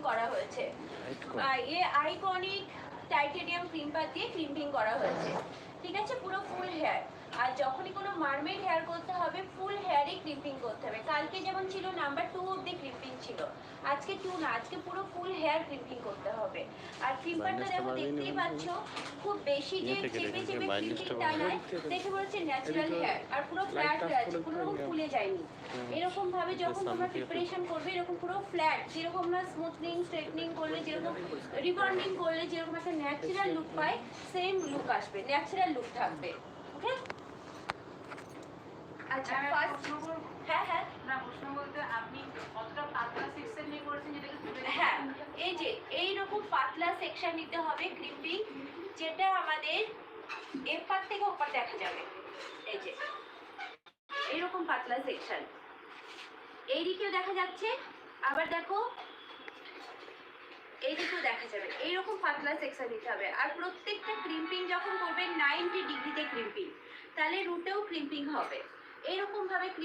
করা হয়েছে। এ iconic titanium crimper দিয়ে ক্রিম্পিং করা হয়েছে, ঠিক আছে, পুরো ফুল হেয়ার। আর যখনই কোনো মারমেড হেয়ার করতে হবে ফুল হেয়ারে ক্রিম্পিং করতে হবে। কালকে যেমন ছিল নাম্বার 2 অবধি ক্রিম্পিং ছিল, আজকে 2 না, আজকে পুরো ফুল হেয়ার ক্রিম্পিং করতে হবে। আর ক্রিম্পারটা দেখো, দেখতেই পাচ্ছ খুব বেশি যে চেপে চেপে ক্রিম্পিংটা নয়, দেখে মনে হচ্ছে ন্যাচারাল হেয়ার, আর পুরো ফ্ল্যাট হয়ে আছে, কোনো রকম ফুলে যায়নি। এরকম ভাবে যখন তোমরা প্রিপারেশন করবে এরকম পুরো ফ্ল্যাট, যেরকম না স্মুথনিং স্ট্রেটনিং করলে যেরকম, রিবন্ডিং করলে যেরকম একটা ন্যাচারাল লুক পায়, সেম লুক আসবে, ন্যাচারাল লুক থাকবে। ওকে, আচ্ছা ফার্স্ট, হ্যাঁ না প্রশ্ন বলতে আপনি কতটা পাতলা সেকশন নিয়ে করেছেন যেটাকে হ্যাঁ, এই যে এইরকম পাতলা সেকশন নিতে হবে ক্রিম্পিং, যেটা আমাদের এপার থেকে ওপার দেখা যাবে। এই যে এইরকম পাতলা সেকশন, এইদিকেও দেখা যাচ্ছে, আবার দেখো এইদিকেও দেখা যাবে, এইরকম পাতলা সেকশন নিতে হবে। আর প্রত্যেকটা ক্রিম্পিং যখন করবেন 90 ডিগ্রিতে ক্রিম্পিং, তাহলে রুটেও ক্রিম্পিং হবে। এইরকম ভাবে